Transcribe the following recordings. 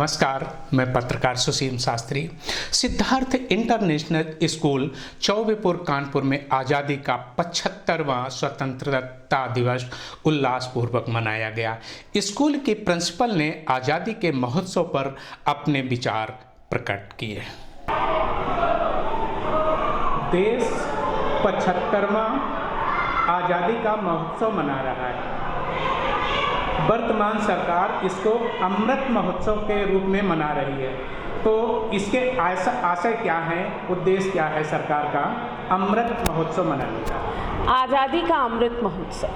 नमस्कार, मैं पत्रकार सुशील शास्त्री। सिद्धार्थ इंटरनेशनल स्कूल चौबेपुर कानपुर में आज़ादी का 75वां स्वतंत्रता दिवस उल्लासपूर्वक मनाया गया। स्कूल के प्रिंसिपल ने आज़ादी के महोत्सव पर अपने विचार प्रकट किए। देश 75वां आज़ादी का महोत्सव मना रहा है। वर्तमान सरकार इसको अमृत महोत्सव के रूप में मना रही है। तो इसके आशय क्या है, उद्देश्य क्या है सरकार का अमृत महोत्सव मनाने का? आज़ादी का अमृत महोत्सव,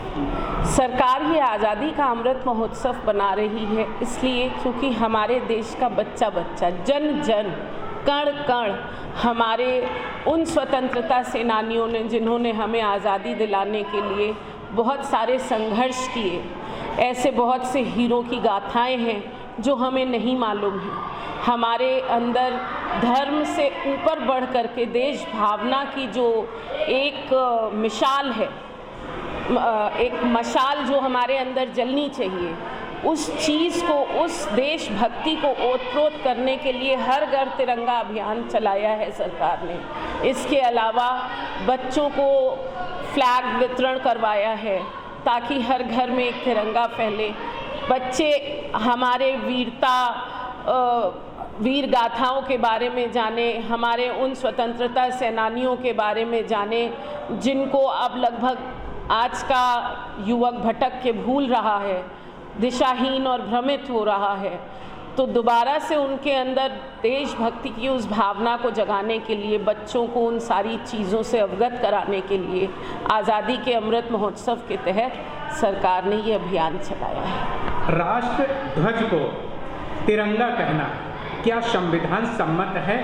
सरकार ये आज़ादी का अमृत महोत्सव बना रही है इसलिए क्योंकि हमारे देश का बच्चा बच्चा, जन जन, कण कण हमारे उन स्वतंत्रता सेनानियों ने जिन्होंने हमें आज़ादी दिलाने के लिए बहुत सारे संघर्ष किए, ऐसे बहुत से हीरो की गाथाएं हैं जो हमें नहीं मालूम है। हमारे अंदर धर्म से ऊपर बढ़ कर के देश भावना की जो एक मिसाल है, एक मशाल जो हमारे अंदर जलनी चाहिए, उस चीज़ को, उस देशभक्ति को ओतप्रोत करने के लिए हर घर तिरंगा अभियान चलाया है सरकार ने। इसके अलावा बच्चों को फ्लैग वितरण करवाया है ताकि हर घर में एक तिरंगा फैले। बच्चे हमारे वीर गाथाओं के बारे में जाने, हमारे उन स्वतंत्रता सेनानियों के बारे में जाने जिनको अब लगभग आज का युवक भटक के भूल रहा है, दिशाहीन और भ्रमित हो रहा है। तो दोबारा से उनके अंदर देशभक्ति की उस भावना को जगाने के लिए, बच्चों को उन सारी चीज़ों से अवगत कराने के लिए आज़ादी के अमृत महोत्सव के तहत सरकार ने ये अभियान चलाया है। राष्ट्र ध्वज को तिरंगा कहना क्या संविधान सम्मत है?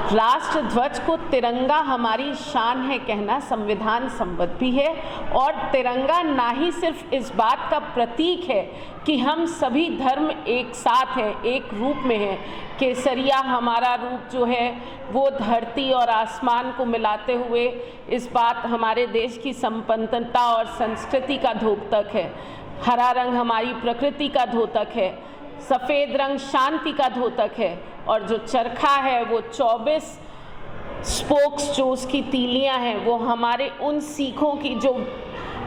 राष्ट्र ध्वज को तिरंगा हमारी शान है कहना संविधान सम्मत भी है। और तिरंगा ना ही सिर्फ इस बात का प्रतीक है कि हम सभी धर्म एक साथ हैं, एक रूप में हैं। केसरिया हमारा रूप जो है वो धरती और आसमान को मिलाते हुए इस बात हमारे देश की संपन्नता और संस्कृति का द्योतक है। हरा रंग हमारी प्रकृति का द्योतक है, सफ़ेद रंग शांति का द्योतक है, और जो चरखा है वो 24 स्पोक्स जो उसकी तीलियां हैं वो हमारे उन सीखों की जो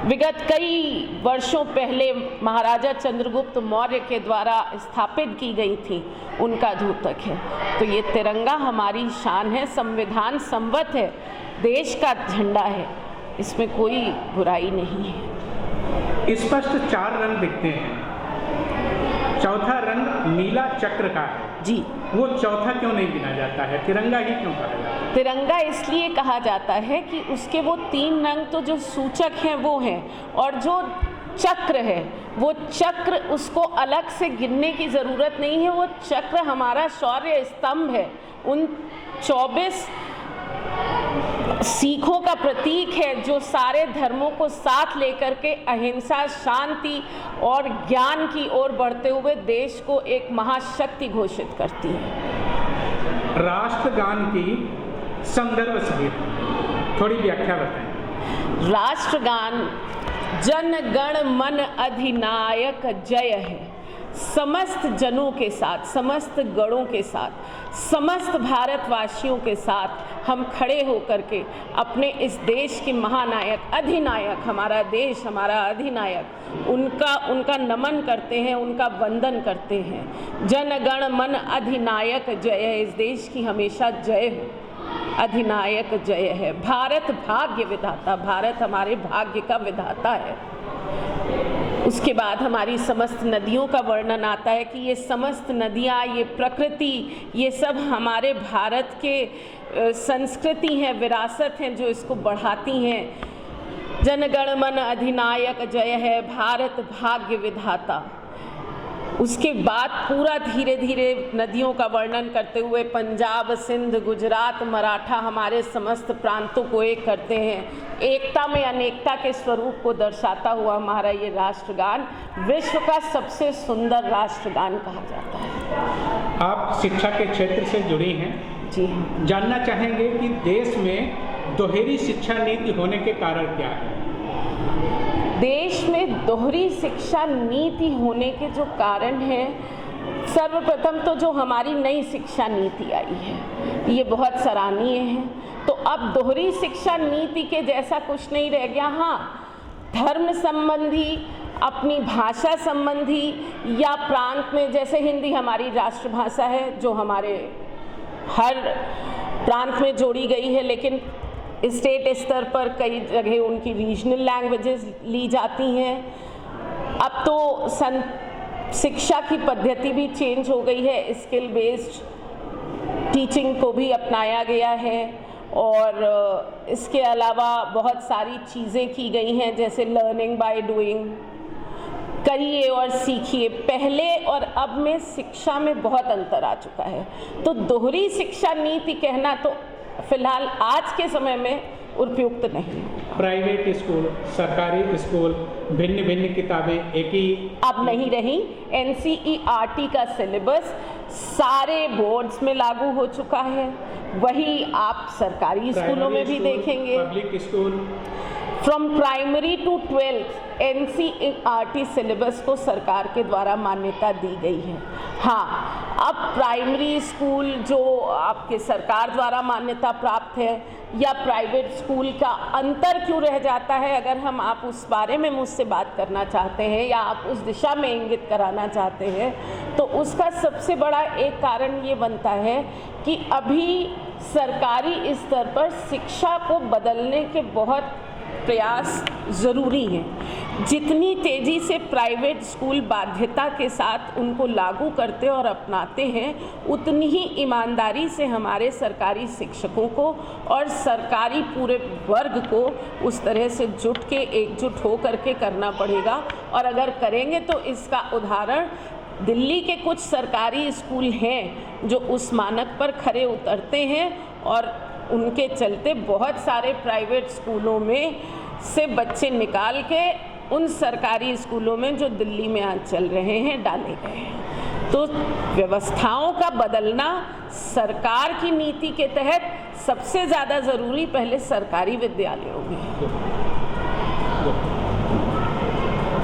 विगत कई वर्षों पहले महाराजा चंद्रगुप्त मौर्य के द्वारा स्थापित की गई थी, उनका द्योतक है। तो ये तिरंगा हमारी शान है, संविधान सम्मत है, देश का झंडा है, इसमें कोई बुराई नहीं है। स्पष्ट 4 रंग दिखते हैं, चौथा रंग नीला चक्र का है जी। वो चौथा क्यों नहीं गिना जाता है? तिरंगा ही क्यों कहा जाता है? तिरंगा इसलिए कहा जाता है कि उसके वो 3 रंग तो जो सूचक हैं वो हैं, और जो चक्र है वो चक्र उसको अलग से गिनने की ज़रूरत नहीं है। वो चक्र हमारा शौर्य स्तंभ है, उन 24 सीखों का प्रतीक है जो सारे धर्मों को साथ लेकर के अहिंसा, शांति और ज्ञान की ओर बढ़ते हुए देश को एक महाशक्ति घोषित करती है। राष्ट्रगान की संदर्भ सहित थोड़ी व्याख्या बताएं। राष्ट्रगान जन गण मन अधिनायक जय है। समस्त जनों के साथ, समस्त गणों के साथ, समस्त भारतवासियों के साथ हम खड़े होकर के अपने इस देश के महानायक, अधिनायक, हमारा देश, हमारा अधिनायक, उनका नमन करते हैं, उनका वंदन करते हैं। जन गण मन अधिनायक जय है, इस देश की हमेशा जय हो। अधिनायक जय है। भारत भाग्य विधाता, भारत हमारे भाग्य का विधाता है। उसके बाद हमारी समस्त नदियों का वर्णन आता है कि ये समस्त नदियाँ, ये प्रकृति, ये सब हमारे भारत के संस्कृति हैं, विरासत हैं जो इसको बढ़ाती हैं। जनगण मन अधिनायक जय है, भारत भाग्य विधाता। उसके बाद पूरा धीरे धीरे नदियों का वर्णन करते हुए पंजाब, सिंध, गुजरात, मराठा हमारे समस्त प्रांतों को एक करते हैं। एकता में अनेकता के स्वरूप को दर्शाता हुआ हमारा ये राष्ट्रगान विश्व का सबसे सुंदर राष्ट्रगान कहा जाता है। आप शिक्षा के क्षेत्र से जुड़ी हैं जी। जानना चाहेंगे कि देश में दोहरी शिक्षा नीति होने के कारण क्या है? देश में दोहरी शिक्षा नीति होने के जो कारण हैं सर्वप्रथम तो जो हमारी नई शिक्षा नीति आई है ये बहुत सराहनीय है। तो अब दोहरी शिक्षा नीति के जैसा कुछ नहीं रह गया। हाँ, धर्म संबंधी, अपनी भाषा संबंधी या प्रांत में, जैसे हिंदी हमारी राष्ट्रभाषा है जो हमारे हर प्रांत में जोड़ी गई है, लेकिन स्टेट स्तर पर कई जगह उनकी रीजनल लैंग्वेजेस ली जाती हैं। अब तो शिक्षा की पद्धति भी चेंज हो गई है, स्किल बेस्ड टीचिंग को भी अपनाया गया है और इसके अलावा बहुत सारी चीज़ें की गई हैं, जैसे लर्निंग बाय डूइंग, करिए और सीखिए। पहले और अब में शिक्षा में बहुत अंतर आ चुका है। तो दोहरी शिक्षा नीति कहना तो फिलहाल आज के समय में उपयुक्त नहीं। प्राइवेट स्कूल, सरकारी स्कूल, भिन्न भिन्न किताबें एक ही अब नहीं रही। NCERT का सिलेबस सारे बोर्ड्स में लागू हो चुका है। वही आप सरकारी स्कूलों में भी देखेंगे। Public school from primary to 12th NCERT syllabus को सरकार के द्वारा मान्यता दी गई है। हाँ, अब प्राइमरी स्कूल जो आपके सरकार द्वारा मान्यता प्राप्त है या प्राइवेट स्कूल का अंतर क्यों रह जाता है, अगर आप उस बारे में मुझसे बात करना चाहते हैं या आप उस दिशा में इंगित कराना चाहते हैं, तो उसका सबसे बड़ा एक कारण ये बनता है कि अभी सरकारी स्तर पर शिक्षा को बदलने के बहुत प्रयास ज़रूरी हैं। जितनी तेज़ी से प्राइवेट स्कूल बाध्यता के साथ उनको लागू करते और अपनाते हैं, उतनी ही ईमानदारी से हमारे सरकारी शिक्षकों को और सरकारी पूरे वर्ग को उस तरह से एकजुट हो करके करना पड़ेगा। और अगर करेंगे तो इसका उदाहरण दिल्ली के कुछ सरकारी स्कूल हैं जो उस मानक पर खरे उतरते हैं और उनके चलते बहुत सारे प्राइवेट स्कूलों में से बच्चे निकाल के उन सरकारी स्कूलों में जो दिल्ली में आज चल रहे हैं डाले गए हैं। तो व्यवस्थाओं का बदलना सरकार की नीति के तहत सबसे ज़्यादा ज़रूरी पहले सरकारी विद्यालयों में है।